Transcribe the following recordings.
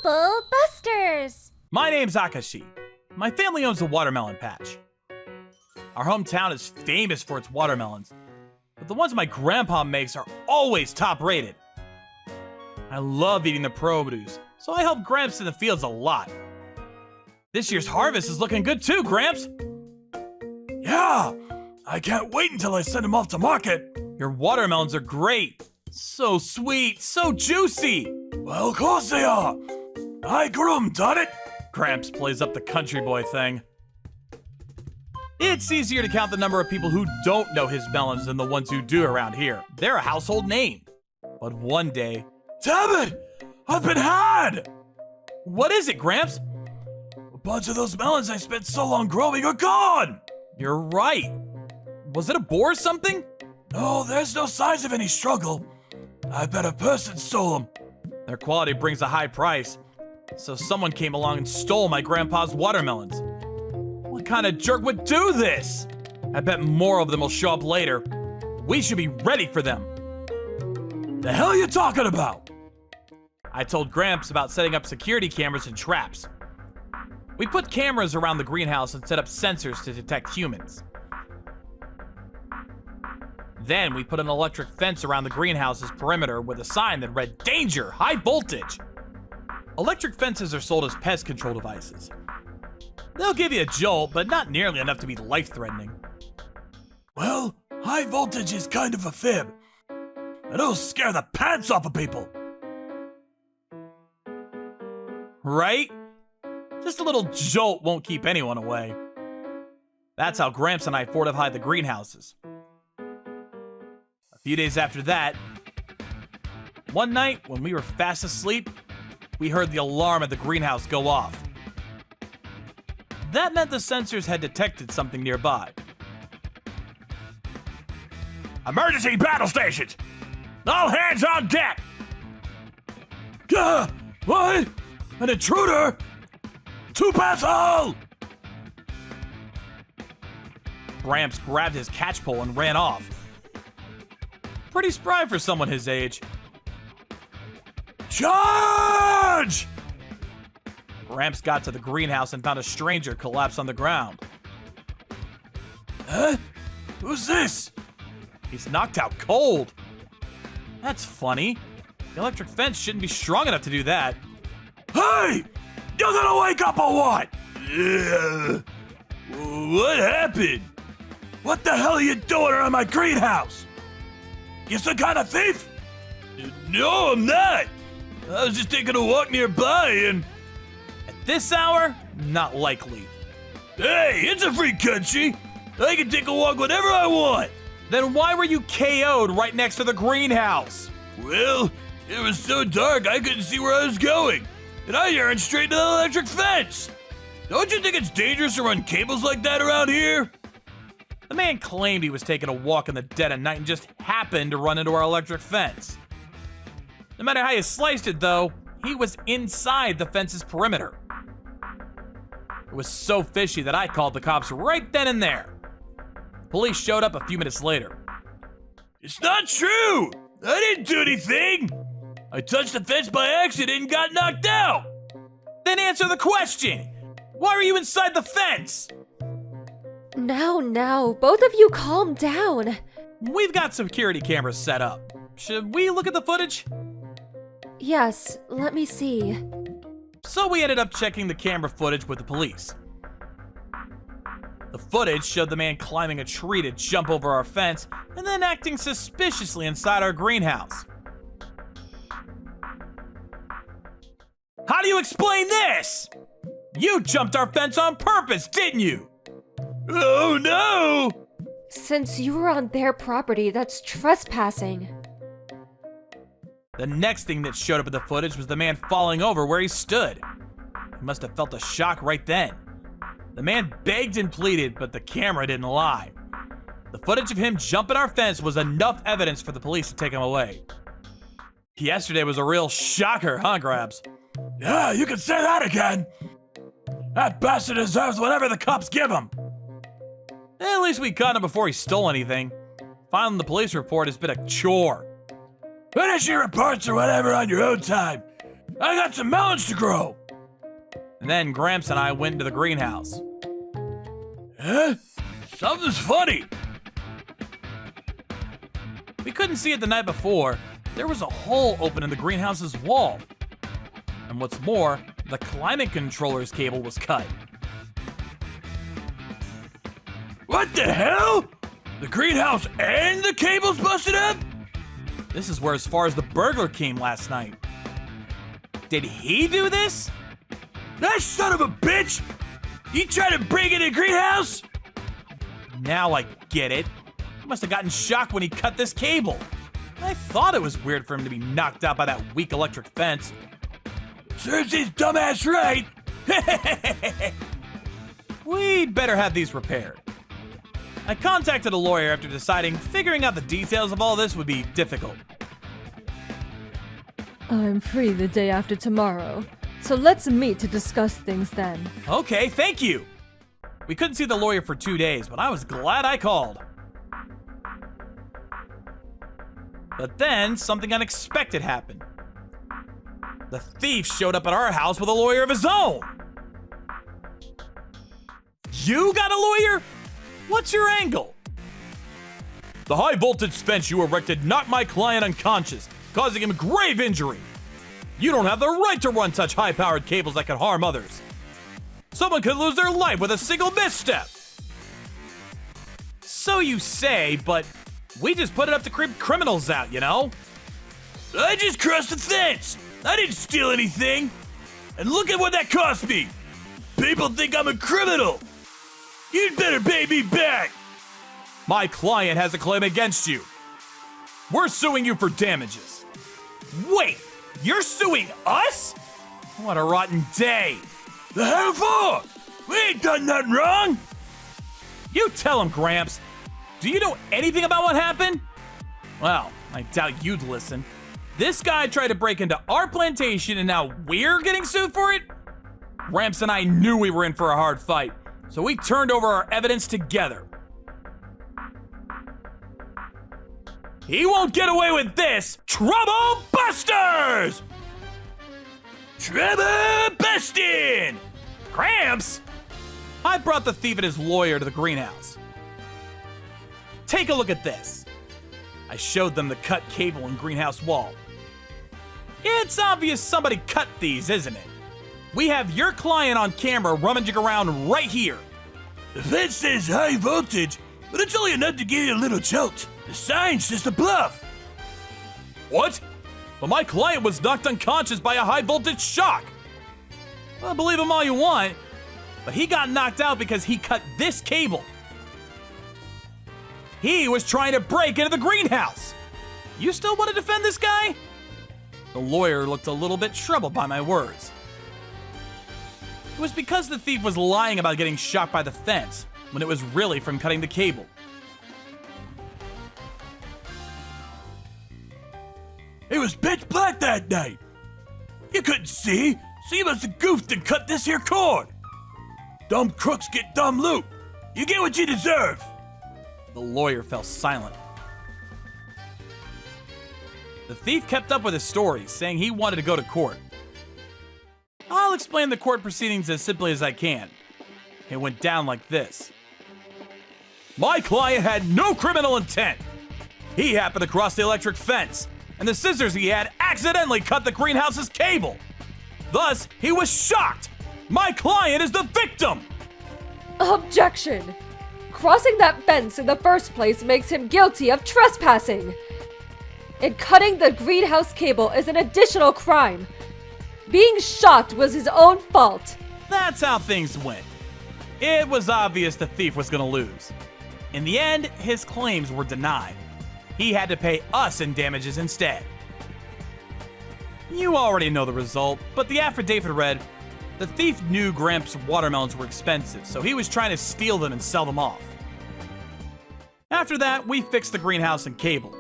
Bubble Busters! My name's Akashi. My family owns a watermelon patch. Our hometown is famous for its watermelons, but the ones my grandpa makes are always top rated. I love eating the produce, so I help Gramps in the fields a lot. This year's harvest is looking good too, Gramps. Yeah, I can't wait until I send them off to market. Your watermelons are great. So sweet, so juicy. Well, of course they are. I grew them, done it. Gramps plays up the country boy thing. It's easier to count the number of people who don't know his melons than the ones who do around here. They're a household name. But one day... Damn it! I've been had! What is it, Gramps? A bunch of those melons I spent so long growing are gone! You're right. Was it a boar or something? No, there's no signs of any struggle. I bet a person stole them. Their quality brings a high price, so someone came along and stole my grandpa's watermelons. What kind of jerk would do this? I bet more of them will show up later. We should be ready for them. The hell are you talking about? I told Gramps about setting up security cameras and traps. We put cameras around the greenhouse and set up sensors to detect humans. Then we put an electric fence around the greenhouse's perimeter with a sign that read, "Danger! High voltage!" Electric fences are sold as pest control devices. They'll give you a jolt, but not nearly enough to be life-threatening. Well, high voltage is kind of a fib. It'll scare the pants off of people. Right? Just a little jolt won't keep anyone away. That's how Gramps and I fortified the greenhouses. A few days after that, one night when we were fast asleep, we heard the alarm at the greenhouse go off. That meant the sensors had detected something nearby. Emergency battle stations! All hands on deck! What? An intruder? Two-pass hole! Gramps grabbed his catchpole and ran off. Pretty spry for someone his age. Charge! Gramps got to the greenhouse and found a stranger collapsed on the ground. Huh? Who's this? He's knocked out cold. That's funny. The electric fence shouldn't be strong enough to do that. Hey! You're gonna wake up or what? What happened? What the hell are you doing around my greenhouse? You some kind of thief? No, I'm not. I was just taking a walk nearby and... At this hour, not likely. Hey, it's a free country. I can take a walk whenever I want. Then why were you KO'd right next to the greenhouse? Well, it was so dark I couldn't see where I was going, and I yearned straight to the electric fence. Don't you think it's dangerous to run cables like that around here? The man claimed he was taking a walk in the dead of night and just happened to run into our electric fence. No matter how you sliced it, though, he was inside the fence's perimeter. It was so fishy that I called the cops right then and there. Police showed up a few minutes later. It's not true! I didn't do anything! I touched the fence by accident and got knocked out! Then answer the question! Why are you inside the fence? Now, both of you calm down. We've got security cameras set up. Should we look at the footage? Yes, let me see. So we ended up checking the camera footage with the police. The footage showed the man climbing a tree to jump over our fence and then acting suspiciously inside our greenhouse. How do you explain this? You jumped our fence on purpose, didn't you? Oh no! Since you were on their property, that's trespassing. The next thing that showed up in the footage was the man falling over where he stood. He must have felt a shock right then. The man begged and pleaded, but the camera didn't lie. The footage of him jumping our fence was enough evidence for the police to take him away. Yesterday was a real shocker, huh, Grabs? Yeah, you can say that again! That bastard deserves whatever the cops give him! At least we caught him before he stole anything. Filing the police report has been a chore. Finish your reports or whatever on your own time. I got some melons to grow. And then Gramps and I went into the greenhouse. Huh? Something's funny. We couldn't see it the night before. There was a hole open in the greenhouse's wall. And what's more, the climate controller's cable was cut. What the hell? The greenhouse and the cable's busted up? This is where as far as the burglar came last night. Did he do this? That son of a bitch! You trying to break into the greenhouse? Now I get it. He must have gotten shocked when he cut this cable. I thought it was weird for him to be knocked out by that weak electric fence. Serves his dumbass right. We'd better have these repaired. I contacted a lawyer after deciding figuring out the details of all this would be difficult. I'm free the day after tomorrow, so let's meet to discuss things then. Okay, thank you. We couldn't see the lawyer for 2 days, but I was glad I called. But then something unexpected happened. The thief showed up at our house with a lawyer of his own. You got a lawyer? What's your angle? The high voltage fence you erected knocked my client unconscious, causing him grave injury. You don't have the right to run such high-powered cables that could harm others. Someone could lose their life with a single misstep. So you say, but we just put it up to creep criminals out, you know? I just crossed the fence. I didn't steal anything. And look at what that cost me. People think I'm a criminal. You'd better pay me back. My client has a claim against you. We're suing you for damages. Wait, you're suing us? What a rotten day. The hell for? We ain't done nothing wrong. You tell him, Gramps. Do you know anything about what happened? Well, I doubt you'd listen. This guy tried to break into our plantation and now we're getting sued for it? Gramps and I knew we were in for a hard fight, so we turned over our evidence together. He won't get away with this! Trouble Busters! Trouble bustin'! Gramps! I brought the thief and his lawyer to the greenhouse. Take a look at this. I showed them the cut cable and greenhouse wall. It's obvious somebody cut these, isn't it? We have your client on camera rummaging around right here. The fence says high voltage, but it's only enough to give you a little jolt. The sign's just a bluff. What? But my client was knocked unconscious by a high voltage shock. Well, believe him all you want, but he got knocked out because he cut this cable. He was trying to break into the greenhouse. You still want to defend this guy? The lawyer looked a little bit troubled by my words. It was because the thief was lying about getting shot by the fence, when it was really from cutting the cable. It was pitch black that night. You couldn't see, so you must have goofed and cut this here cord. Dumb crooks get dumb loot. You get what you deserve. The lawyer fell silent. The thief kept up with his story, saying he wanted to go to court. I'll explain the court proceedings as simply as I can. It went down like this. My client had no criminal intent. He happened to cross the electric fence, and the scissors he had accidentally cut the greenhouse's cable. Thus, he was shocked. My client is the victim. Objection! Crossing that fence in the first place makes him guilty of trespassing. And cutting the greenhouse cable is an additional crime. Being shocked was his own fault. That's how things went. It was obvious the thief was going to lose. In the end, his claims were denied. He had to pay us in damages instead. You already know the result, but the affidavit read, the thief knew Gramps' watermelons were expensive, so he was trying to steal them and sell them off. After that, we fixed the greenhouse and cable.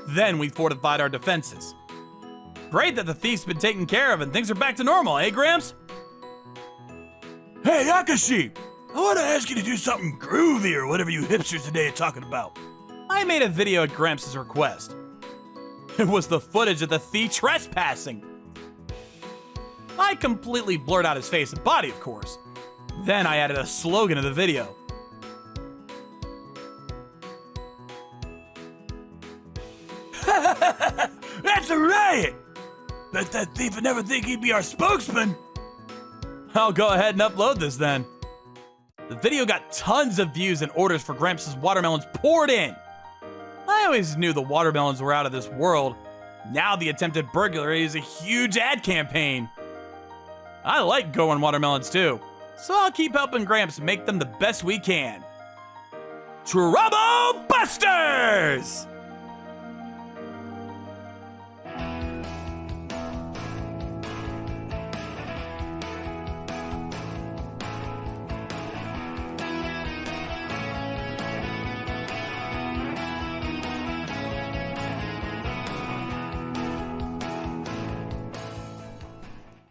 Then we fortified our defenses. Great that the thief's been taken care of and things are back to normal, eh, Gramps? Hey, Akashi! I want to ask you to do something groovy or whatever you hipsters today are talking about. I made a video at Gramps' request. It was the footage of the thief trespassing. I completely blurred out his face and body, of course. Then I added a slogan to the video. That's a riot! Bet that thief would never think he'd be our spokesman. I'll go ahead and upload this then. The video got tons of views and orders for Gramps' watermelons poured in. I always knew the watermelons were out of this world. Now the attempted burglary is a huge ad campaign. I like going watermelons too, so I'll keep helping Gramps make them the best we can. Trouble Busters!